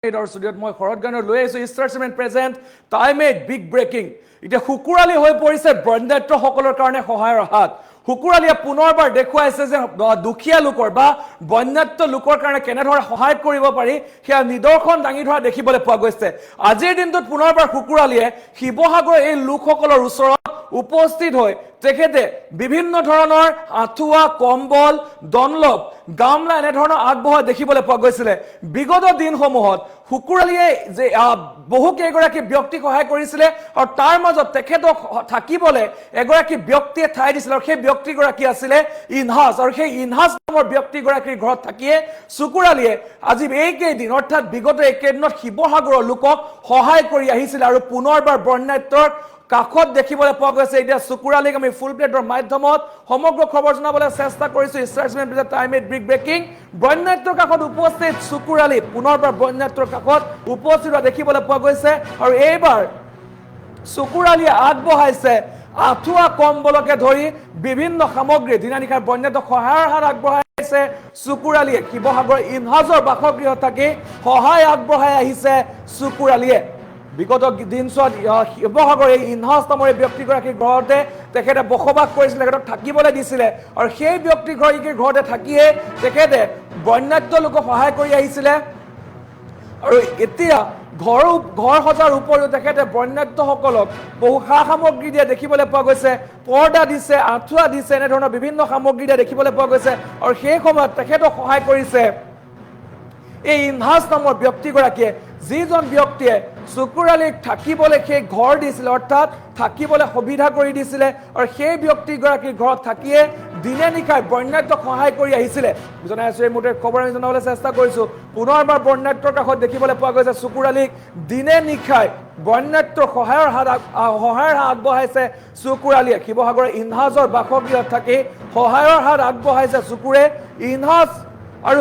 ষ্টুডিঅ'ত মই শৰৎ গানৰ লৈ আহিছোঁ ষ্টাৰছমেন প্ৰেজেণ্ট টাইমেড বিগ ব্ৰেকিং। এতিয়া শুকুৰালি হৈ পৰিছে বন্যাত্ৰসকলৰ কাৰণে সহায়ৰ হাত। শুকুৰালীয়ে পুনৰবাৰ দেখুৱাইছে যে দুখীয়া লোকৰ বা বন্যাত্য লোকৰ কাৰণে কেনেদৰে সহায় কৰিব পাৰি সেয়া নিদৰ্শন দাঙি ধৰা দেখিবলৈ পোৱা গৈছে। আজিৰ দিনটোত পুনৰবাৰ শুকুৰালীয়ে শিৱসাগৰৰ এই লোকসকলৰ ওচৰত উপস্থিত হৈ তেখেতে বিভিন্ন ধৰণৰ আঁঠুৱা, কম্বল, ডনলপ, গামলা এনেধৰণৰ আগবঢ়োৱা দেখিবলৈ পোৱা গৈছিলে। বিগত দিনসমূহত শুকুৰালীয়ে যে বহু কেইগৰাকী ব্যক্তিক সহায় কৰিছিলে আৰু তাৰ মাজত তেখেতক থাকিবলৈ এগৰাকী ব্যক্তিয়ে ঠাই দিছিলে আৰু সেই ব্যক্তিগৰাকী আছিলে ইনহাজ। আৰু সেই ইনহাজ নামৰ ব্যক্তিগৰাকীৰ ঘৰত থাকিয়ে শুকুৰালীয়ে আজি এইকেইদিন অৰ্থাৎ বিগত এইকেইদিনত শিৱসাগৰৰ লোকক সহায় কৰি আহিছিলে আৰু পুনৰবাৰ বন্যাত্ৰৰ কাষত দেখিবলৈ পোৱা গৈছে। এতিয়া শুকুৰালীক আমি ফুল প্লেটৰ মাধ্যমত সমগ্ৰ খবৰ জনাবলৈ চেষ্টা কৰিছোঁ। ষ্টাৰছমেন প্ৰেজেণ্ট টাইমেড বিগ ব্ৰেকিং। বন্যাত্ৰৰ কাষত উপস্থিত শুকুৰালী পুনৰবাৰ বন্যাত্ৰৰ কাষত উপস্থিত হোৱা দেখিবলৈ পোৱা গৈছে আৰু এইবাৰ শুকুৰালীয়ে আগবঢ়াইছে আঁঠুৱা, কম্বলকে ধৰি বিভিন্ন সামগ্ৰী। দিনানিশাৰ বন্যাত্ৰক সহায়ৰ হাত আগবঢ়াইছে শুকুৰালীয়ে। শিৱসাগৰৰ ইনহাজৰ বাসগৃহত থাকি সহায় আগবঢ়াই আহিছে শুকুৰালীয়ে। বিগত দিনছোৱাত শিৱসাগৰ এই ইনহাজ নামৰ এই ব্যক্তিগৰাকীৰ ঘৰতে তেখেতে বসবাস কৰিছিলে, তেখেতক থাকিবলৈ দিছিলে আৰু সেই ব্যক্তিগৰাকীৰ ঘৰতে থাকিয়ে তেখেতে বন্যাত্য লোকক সহায় কৰি আহিছিলে। আৰু এতিয়া ঘৰ সজাৰ উপৰিও তেখেতে বন্যাত্যসকলক বহু সা সামগ্ৰী দিয়া দেখিবলৈ পোৱা গৈছে। পৰ্দা দিছে, আঁঠুৱা দিছে, এনেধৰণৰ বিভিন্ন সামগ্ৰী দিয়া দেখিবলৈ পোৱা গৈছে আৰু সেই সময়ত তেখেতক সহায় কৰিছে এই ইনহাজ নামৰ ব্যক্তিগৰাকীয়ে, যিজন ব্যক্তিয়ে শুকুৰালীক থাকিবলৈ সেই ঘৰ দিছিলে অৰ্থাৎ থাকিবলৈ সুবিধা কৰি দিছিলে আৰু সেই ব্যক্তিগৰাকীৰ ঘৰত থাকিয়ে দিনে নিশাই বন্যাত্ৰক সহায় কৰি আহিছিলে। জনাই আছো এই মুহূৰ্তে খবৰ আমি জনাবলৈ চেষ্টা কৰিছোঁ। পুনৰবাৰ বন্যাত্ৰৰ কাষত দেখিবলৈ পোৱা গৈছে শুকুৰালীক দিনে নিশাই বন্যাত্ৰৰ সহায়ৰ হাত আগবঢ়াইছে শুকুৰালীয়ে। শিৱসাগৰৰ ইনহাজৰ বাসগৃহত থাকি সহায়ৰ হাত আগবঢ়াইছে শুকুৰে। ইনহাজ আৰু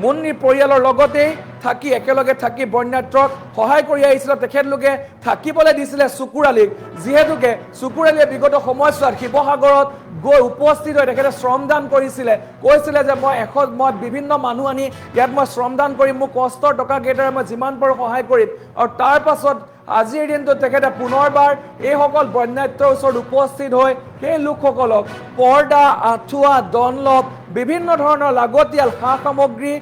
মুন্নিৰ পৰিয়ালৰ লগতেই থাকি একেলগে থাকি বন্যাত্ৰক সহায় কৰি আহিছিলে। তেখেতলোকে থাকিবলৈ দিছিলে শুকুৰালীক, যিহেতুকে শুকুৰালীয়ে বিগত সময়ছোৱাত শিৱসাগৰত গৈ উপস্থিত হৈ তেখেতে শ্ৰমদান কৰিছিলে। কৈছিলে যে মই বিভিন্ন মানুহ আনি ইয়াত মই শ্ৰমদান কৰিম, মোক কষ্টৰ টকা কেইটাৰে মই যিমান পাৰোঁ সহায় কৰিম। আৰু তাৰ পাছত আজিৰ দিনটোত তেখেতে পুনৰবাৰ এইসকল বন্যাত্ৰৰ ওচৰত উপস্থিত হৈ সেই লোকসকলক পৰ্দা, আঁঠুৱা, ডনলপ, বিভিন্ন ধৰণৰ লাগতিয়াল সা সামগ্ৰী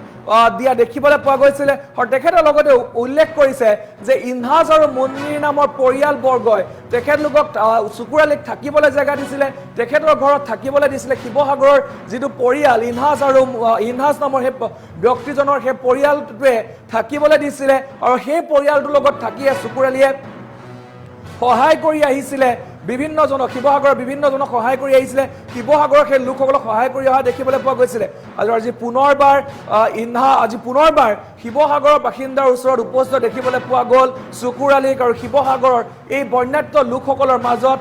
দিয়া দেখিবলৈ পোৱা গৈছিলে। আৰু তেখেতৰ লগতে উল্লেখ কৰিছে যে ইনহাজ আৰু মুন্নিৰ নামৰ পৰিয়ালবৰ্গই তেখেতলোকক শুকুৰালীক থাকিবলৈ জেগা দিছিলে, তেখেতৰ ঘৰত থাকিবলৈ দিছিলে। শিৱসাগৰৰ যিটো পৰিয়াল ইনহাজ নামৰ সেই ব্যক্তিজনৰ সেই পৰিয়ালটোৱে থাকিবলৈ দিছিলে আৰু সেই পৰিয়ালটোৰ লগত থাকিয়ে শুকুৰালীয়ে সহায় কৰি আহিছিলে বিভিন্নজনক। শিৱসাগৰৰ বিভিন্নজনক সহায় কৰি আহিছিলে। শিৱসাগৰৰ সেই লোকসকলক সহায় কৰি অহা দেখিবলৈ পোৱা গৈছিলে। আজি পুনৰবাৰ শিৱসাগৰৰ বাসিন্দাৰ ওচৰত উপস্থিত দেখিবলৈ পোৱা গ'ল শুকুৰালীক আৰু শিৱসাগৰৰ এই বন্যাত্য লোকসকলৰ মাজত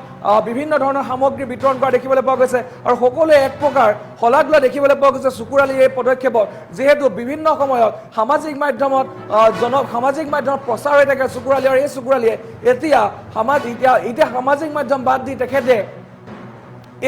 বিভিন্ন ধৰণৰ সামগ্ৰী বিতৰণ কৰা দেখিবলৈ পোৱা গৈছে আৰু সকলোৱে এক প্ৰকাৰ শলাগ লোৱা দেখিবলৈ পোৱা গৈছে শুকুৰালীৰ এই পদক্ষেপত। যিহেতু বিভিন্ন সময়ত সামাজিক মাধ্যমত প্ৰচাৰ হৈ থাকে শুকুৰালী, আৰু এই শুকুৰালীয়ে এতিয়া সামাজিক মাধ্যম বাদ দি তেখেতে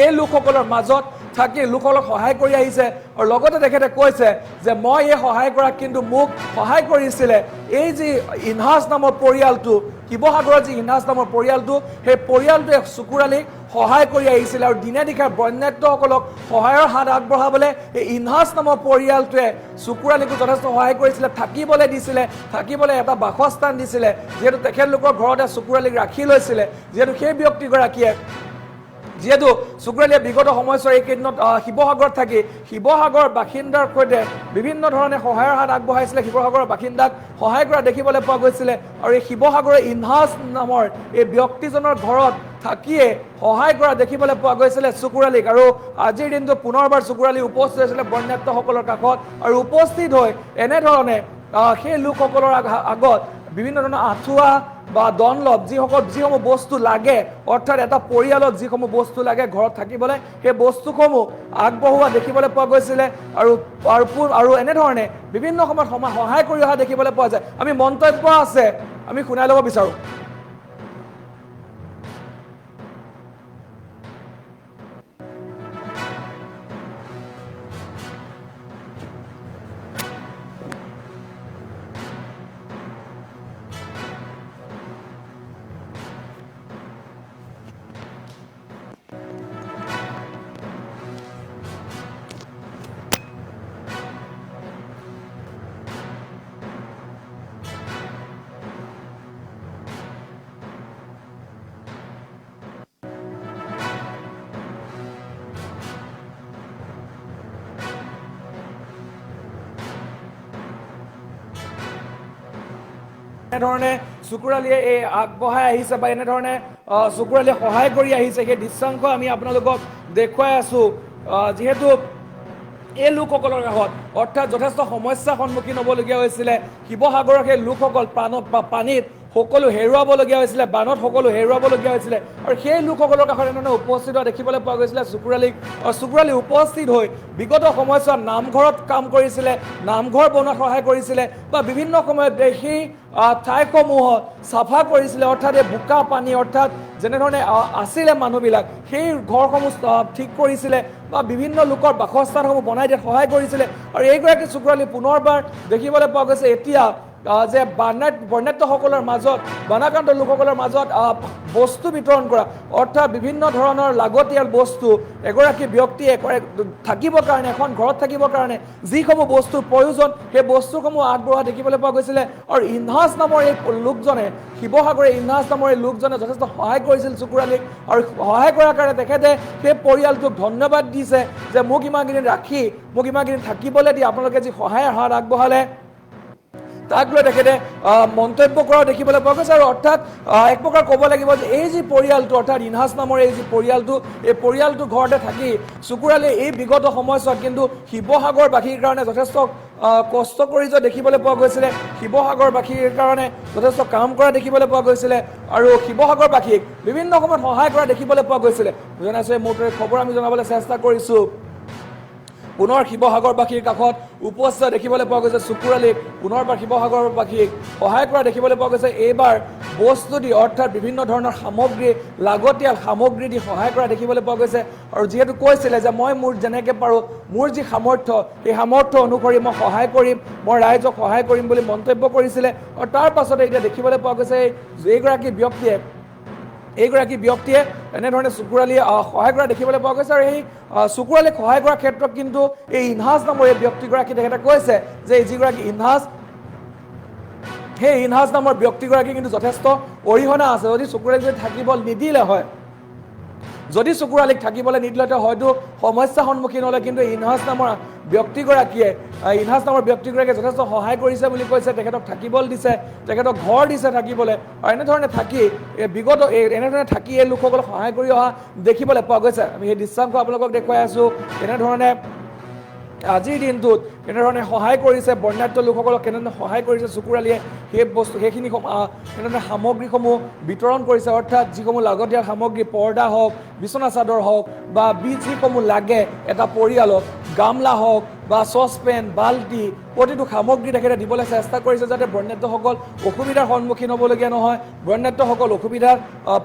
এই লোকসকলৰ মাজত থাকি লোকসকলক সহায় কৰি আহিছে আৰু লগতে তেখেতে কৈছে যে মই এই সহায় কৰা কিন্তু মোক সহায় কৰিছিলে এই যি ইনহাজ নামৰ পৰিয়ালটো, শিৱসাগৰৰ যি ইনহাজ নামৰ পৰিয়ালটো, সেই পৰিয়ালটোৱে শুকুৰালীক সহায় কৰি আহিছিলে। আৰু দিনে নিশাই বন্যাত্ৰসকলক সহায়ৰ হাত আগবঢ়াবলৈ এই ইনহাজ নামৰ পৰিয়ালটোৱে শুকুৰালীকো যথেষ্ট সহায় কৰিছিলে, থাকিবলৈ দিছিলে, থাকিবলৈ এটা বাসস্থান দিছিলে। যিহেতু তেখেতলোকৰ ঘৰতে শুকুৰালীক ৰাখি লৈছিলে, যিহেতু শুকুৰালীয়ে বিগত সময়ছোৱাৰ এইকেইদিনত শিৱসাগৰত থাকি শিৱসাগৰৰ বাসিন্দাৰ সৈতে বিভিন্ন ধৰণে সহায়ৰ হাত আগবঢ়াইছিলে। শিৱসাগৰৰ বাসিন্দাক সহায় কৰা দেখিবলৈ পোৱা গৈছিলে আৰু এই শিৱসাগৰৰ ইনহাজ নামৰ এই ব্যক্তিজনৰ ঘৰত থাকিয়ে সহায় কৰা দেখিবলৈ পোৱা গৈছিলে শুকুৰালীক। আৰু আজিৰ দিনটো পুনৰবাৰ শুকুৰালী উপস্থিত হৈছিলে বন্যাত্ৰসকলৰ কাষত আৰু উপস্থিত হৈ এনেধৰণে সেই লোকসকলৰ আগত বিভিন্ন ধৰণৰ আঁঠুৱা বা ডনলপ যিসমূহ বস্তু লাগে, অৰ্থাৎ এটা পৰিয়ালত যিসমূহ বস্তু লাগে ঘৰত থাকিবলৈ, সেই বস্তুসমূহ আগবঢ়োৱা দেখিবলৈ পোৱা গৈছিলে আৰু এনেধৰণে বিভিন্ন সময়ত সহায় কৰি অহা দেখিবলৈ পোৱা যায়। আমি মন্তব্য আছে আমি শুনাই ল'ব বিচাৰোঁ। এনেধৰণে চুকুৰালীয়ে এই আগবঢ়াই আহিছে বা এনেধৰণে চুকুৰালীয়ে সহায় কৰি আহিছে সেই দৃশ্যাংশ আমি আপোনালোকক দেখুৱাই আছোঁ যিহেতু এই লোকসকলৰ কাষত অৰ্থাৎ যথেষ্ট সমস্যাৰ সন্মুখীন হ'বলগীয়া হৈছিলে শিৱসাগৰৰ সেই লোকসকল পানীত সকলো হেৰুৱাবলগীয়া হৈছিলে বানত সকলো হেৰুৱাবলগীয়া হৈছিলে আৰু সেই লোকসকলৰ কাষত এনেধৰণে উপস্থিত হোৱা দেখিবলৈ পোৱা গৈছিলে চুকুৰালী উপস্থিত হৈ বিগত সময়ছোৱাত নামঘৰত কাম কৰিছিলে নামঘৰ বনোৱাত সহায় কৰিছিলে বা বিভিন্ন সময়ত সেই ঠাইসমূহত চাফা কৰিছিলে অৰ্থাৎ এই বোকা পানী অৰ্থাৎ যেনেধৰণে আছিলে মানুহবিলাক সেই ঘৰসমূহ ঠিক কৰিছিলে বা বিভিন্ন লোকৰ বাসস্থানসমূহ বনাই দিয়াত সহায় কৰিছিলে আৰু এইগৰাকী চুকুৰালী পুনৰবাৰ দেখিবলৈ পোৱা গৈছে এতিয়া যে বৰ্ণাঢ্যসকলৰ মাজত বানাক্ৰান্ত লোকসকলৰ মাজত বস্তু বিতৰণ কৰা অৰ্থাৎ বিভিন্ন ধৰণৰ লাগতিয়াল বস্তু এগৰাকী ব্যক্তিয়ে থাকিবৰ কাৰণে এখন ঘৰত থাকিবৰ কাৰণে যিসমূহ বস্তুৰ প্ৰয়োজন সেই বস্তুসমূহ আগবঢ়োৱা দেখিবলৈ পোৱা গৈছিলে আৰু ইনহাজ নামৰ এই লোকজনে শিৱসাগৰৰ ইনহাজ নামৰ এই লোকজনে যথেষ্ট সহায় কৰিছিল চুকুৰালীক আৰু সহায় কৰাৰ কাৰণে তেখেতে সেই পৰিয়ালটোক ধন্যবাদ দিছে যে মোক ইমানখিনি ৰাখি মোক ইমানখিনি থাকিবলৈ দি আপোনালোকে যি সহায়ৰ হাত আগবঢ়ালে তাক লৈ তেখেতে মন্তব্য কৰাও দেখিবলৈ পোৱা গৈছে আৰু অৰ্থাৎ এক প্ৰকাৰ ক'ব লাগিব যে এই যি পৰিয়ালটো অৰ্থাৎ ইনহাজ নামৰ এই যি পৰিয়ালটো ঘৰতে থাকি চুকুৰালীয়ে এই বিগত সময়ছোৱাত কিন্তু শিৱসাগৰবাসীৰ কাৰণে যথেষ্ট কষ্ট কৰি যোৱা দেখিবলৈ পোৱা গৈছিলে শিৱসাগৰবাসীৰ কাৰণে যথেষ্ট কাম কৰা দেখিবলৈ পোৱা গৈছিলে আৰু শিৱসাগৰবাসীক বিভিন্ন সময়ত সহায় কৰা দেখিবলৈ পোৱা গৈছিলে জনাইছোঁ এই মুহূৰ্তত খবৰ আমি জনাবলৈ চেষ্টা কৰিছোঁ পুনৰ শিৱসাগৰবাসীৰ কাষত উপস্থিত দেখিবলৈ পোৱা গৈছে চুকুৰালীক পুনৰবাৰ শিৱসাগৰবাসীক সহায় কৰা দেখিবলৈ পোৱা গৈছে এইবাৰ বস্তু দি অৰ্থাৎ বিভিন্ন ধৰণৰ সামগ্ৰী লাগতিয়াল সামগ্ৰী দি সহায় কৰা দেখিবলৈ পোৱা গৈছে আৰু যিহেতু কৈছিলে যে মই মোৰ যেনেকৈ পাৰোঁ মোৰ যি সামৰ্থ্য সেই সামৰ্থ্য অনুসৰি মই সহায় কৰিম মই ৰাইজক সহায় কৰিম বুলি মন্তব্য কৰিছিলে আৰু তাৰ পাছতে এতিয়া দেখিবলৈ পোৱা গৈছে এইগৰাকী ব্যক্তিয়ে এনেধৰণে চুকুৰালীয়ে সহায় কৰা দেখিবলৈ পোৱা গৈছে আৰু এই চুকুৰালীক সহায় কৰাৰ ক্ষেত্ৰত কিন্তু এই ইনহাজ নামৰ এই ব্যক্তিগৰাকী তেখেতে কৈছে যে যিগৰাকী ইনহাজ সেই ইনহাজ নামৰ ব্যক্তিগৰাকী কিন্তু যথেষ্ট অৰিহণা আছে যদি চুকুৰালীক যদি থাকিব নিদিলে হয় যদি চুকুৰালীক থাকিবলৈ নিদিলে হয়তো সমস্যাৰ সন্মুখীন হ'লে কিন্তু ইনহাজ নামৰ ব্যক্তিগৰাকীয়ে যথেষ্ট সহায় কৰিছে বুলি কৈছে তেখেতক থাকিবলৈ দিছে তেখেতক ঘৰ দিছে থাকিবলৈ আৰু এনেধৰণে থাকি এনেধৰণে থাকি এই লোকসকলক সহায় কৰি অহা দেখিবলৈ পোৱা গৈছে আমি সেই দৃশ্যাংশ আপোনালোকক দেখুৱাই আছোঁ এনেধৰণে আজিৰ দিনটোত কেনেধৰণে সহায় কৰিছে বৰ্ণাঢ্য লোকসকলক কেনেধৰণে সহায় কৰিছে চুকুৰালীয়ে সেইখিনি কেনেধৰণে সামগ্ৰীসমূহ বিতৰণ কৰিছে অৰ্থাৎ যিসমূহ লাগতিয়াল সামগ্ৰী পৰ্দা হওক বিচনা চাদৰ হওক বা যিসমূহ লাগে এটা পৰিয়ালক গামলা হওক বা চচপেন বাল্টি প্ৰতিটো সামগ্ৰী তেখেতে দিবলৈ চেষ্টা কৰিছে যাতে বৰ্ণাঢ্যসকল অসুবিধাৰ সন্মুখীন হ'বলগীয়া নহয় বৰ্ণাঢ্যসকল অসুবিধাত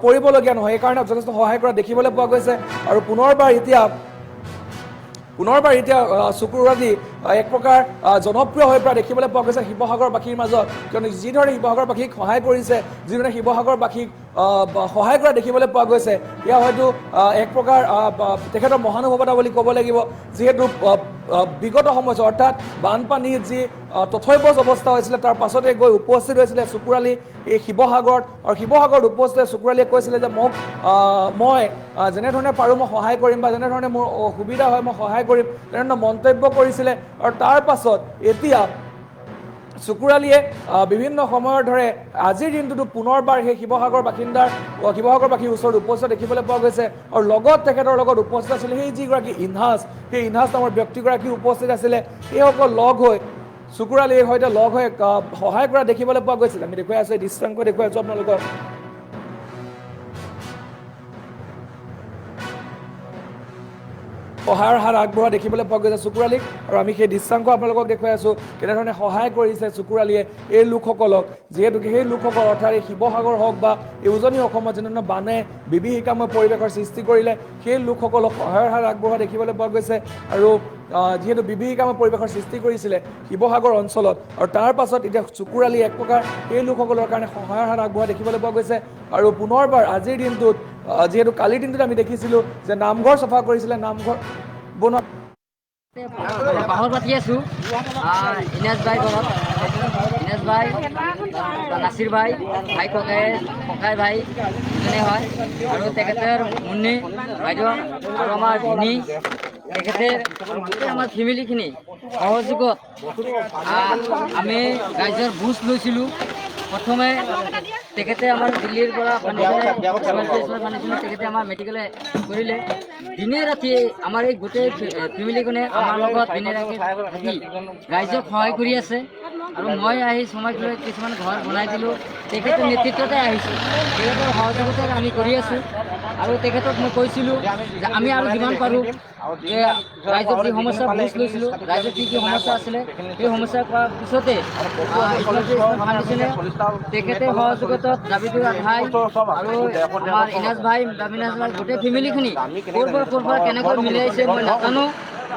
পৰিবলগীয়া নহয় সেইকাৰণে যথেষ্ট সহায় কৰা দেখিবলৈ পোৱা গৈছে আৰু পুনৰবাৰ এতিয়া চুকুৰালী এক প্ৰকাৰ জনপ্ৰিয় হৈ পৰা দেখিবলৈ পোৱা গৈছে শিৱসাগৰবাসীৰ মাজত কিয়নো যিধৰণে শিৱসাগৰবাসীক সহায় কৰিছে যিধৰণে শিৱসাগৰবাসীক সহায় কৰা দেখিবলৈ পোৱা গৈছে এয়া হয়তো এক প্ৰকাৰ তেখেতৰ মহানুভৱতা বুলি ক'ব লাগিব যিহেতু বিগত সময়ছোৱা অৰ্থাৎ বানপানীৰ যি তথৈবচ অৱস্থা হৈছিলে তাৰ পাছতে গৈ উপস্থিত হৈছিলে চুকুৰালী এই শিৱসাগৰত আৰু শিৱসাগৰত উপস্থিত চুকুৰালীয়ে কৈছিলে যে মই যেনেধৰণে পাৰোঁ মই সহায় কৰিম বা যেনেধৰণে মোৰ অসুবিধা হয় মই সহায় কৰিম তেনেধৰণে মন্তব্য কৰিছিলে আৰু তাৰ পাছত এতিয়া চুকুৰালীয়ে বিভিন্ন সময়ৰ ধৰে আজিৰ দিনটোতো পুনৰবাৰ সেই শিৱসাগৰবাসীৰ ওচৰত উপস্থিত দেখিবলৈ পোৱা গৈছে আৰু লগত তেখেতৰ লগত উপস্থিত আছিলে সেই যিগৰাকী ইনহাজ নামৰ ব্যক্তিগৰাকী উপস্থিত আছিলে এইসকল লগ হৈ চুকুৰালীৰ সৈতে লগ হৈ সহায় কৰা দেখিবলৈ পোৱা গৈছিলে আমি দেখুৱাই আছোঁ দৃশ্যাংশ দেখুৱাই আছোঁ আপোনালোকক সহায়ৰ হাত আগবঢ়োৱা দেখিবলৈ পোৱা গৈছে চুকুৰালীক আৰু আমি সেই দৃশ্যাংশ আপোনালোকক দেখুৱাই আছোঁ কেনেধৰণে সহায় কৰিছে চুকুৰালীয়ে এই লোকসকলক যিহেতুকে সেই লোকসকল অৰ্থাৎ এই শিৱসাগৰ হওক বা এই উজনি অসমত যেনেধৰণে বানে বিভীষিকাময় পৰিৱেশৰ সৃষ্টি কৰিলে সেই লোকসকলক সহায়ৰ হাত আগবঢ়োৱা দেখিবলৈ পোৱা গৈছে আৰু যিহেতু বিভীষিকাময় পৰিৱেশৰ সৃষ্টি কৰিছিলে শিৱসাগৰ অঞ্চলত আৰু তাৰ পাছত এতিয়া চুকুৰালী এক প্ৰকাৰ এই লোকসকলৰ কাৰণে সহায়ৰ হাত আগবঢ়োৱা দেখিবলৈ পোৱা গৈছে আৰু পুনৰবাৰ আজিৰ দিনটোত যিহেতু কালিৰ দিনটোত আমি দেখিছিলোঁ যে নামঘৰ চাফা কৰিছিলে নামঘৰ বনোৱা বাহৰ পাতি আছোঁ ইনাজ ভাই ঘৰত ইনাজ ভাই নাছিৰ ভাই ককাই ভাই দুজনে হয় আৰু তেখেতৰ মুন্নি বাইদেউ আৰু আমাৰ ভিনী তেখেতে আমাৰ ফেমিলিখিনি সহযোগত আমি ৰাইজৰ ভোজ লৈছিলোঁ প্ৰথমে তেখেতে আমাৰ দিল্লীৰ পৰা আনিছিলে তেখেতে আমাৰ মেডিকেলে কৰিলে দিনে ৰাতি আমাৰ এই গোটেই ফেমিলিখনে আমাৰ লগত দিনে ৰাতি থাকি ৰাইজক সহায় কৰি আছে আৰু মই আহি সময় লৈ কিছুমান ঘৰ বনাই দিলোঁ তেখেতৰ নেতৃত্বতে আহিছোঁ তেখেতৰ সহযোগিতাত আমি কৰি আছোঁ আৰু তেখেতক মই কৈছিলোঁ যে আমি আৰু যিমান পাৰোঁ যে ৰাইজৰ যি সমস্যা বুজ লৈছিলোঁ ৰাইজৰ কি কি সমস্যা আছিলে সেই সমস্যা কৰাৰ পিছতে ফাউণ্ডেশ্যনে তেখেতে সহযোগিতাত জাবিদুৰ ভাই আৰু আমাৰ ইনাজ ভাই বাবিনাজ ভাই গোটেই ফেমিলিখিনি ক'ৰ পৰা কেনেকৈ মিলাইছে মই নাজানো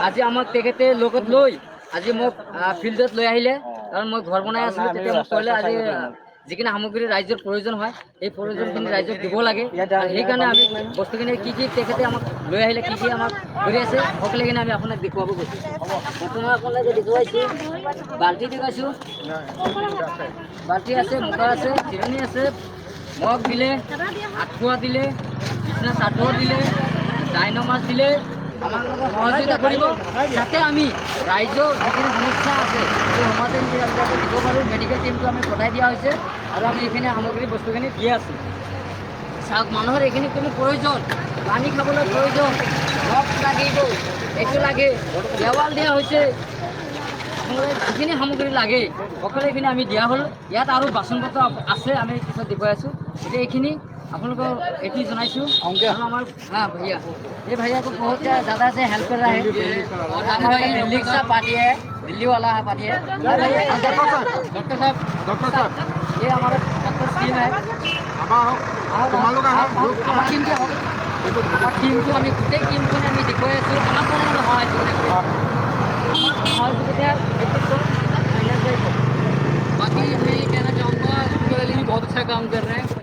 আজি আমাক তেখেতে লগত লৈ আজি মোক ফিল্ডত লৈ আহিলে কাৰণ মই ঘৰ বনাই আছিলোঁ তেতিয়া মোক ক'লে আজি যিখিনি সামগ্ৰী ৰাইজৰ প্ৰয়োজন হয় সেই প্ৰয়োজনখিনি ৰাইজক দিব লাগে আৰু সেইকাৰণে আমি বস্তুখিনি কি কি তেখেতে আমাক লৈ আহিলে কি কি আমাক কৰি আছে সকলোখিনি আমি আপোনাক দেখুৱাব গৈছোঁ বৰ্তমান আপোনালোকে দেখুৱাইছোঁ বাল্টি দেখুৱাইছোঁ বাল্টি আছে মুখা আছে চিৰণি আছে মগ দিলে আঁঠুৱা দিলে বিছনা চাদৰ দিলে ডাইনমাছ দিলে আমাৰ লগত সহযোগিতা কৰিব যাতে আমি ৰাইজৰ যিখিনি সমস্যা আছে সেই সমাধানখিনি আমি যাতে দিব পাৰোঁ মেডিকেল টিমটো আমি পঠাই দিয়া হৈছে আৰু আমি এইখিনি সামগ্ৰী বস্তুখিনি দি আছোঁ চাওক মানুহৰ এইখিনি কোনো প্ৰয়োজন পানী খাবলৈ প্ৰয়োজন মগ লাগিব এইটো লাগে দেৱাল দিয়া হৈছে আপোনালোকে যিখিনি সামগ্ৰী লাগে সকলোখিনি আমি দিয়া হ'ল ইয়াত আৰু বাচন বৰ্তন আছে আমি পিছত দেখুৱাই আছোঁ এতিয়া এইখিনি আপোনালোকক এটি জনাইছোঁ আৰু আমাৰ भैया ये भैया को बहुत ज़्यादा से हेल्प कर रहा है और हम दिल्ली का पार्टी है दिल्ली वाला है पार्टी है डॉक्टर साहब ये हमारा डॉक्टर टीम है टीमको আমি গোটেই টিমখনে আমি দেখুৱাই আছোঁ আমাক মানে সহায় बाकी मैं ये कहना चाहूँगा बहुत अच्छा काम कर रहे हैं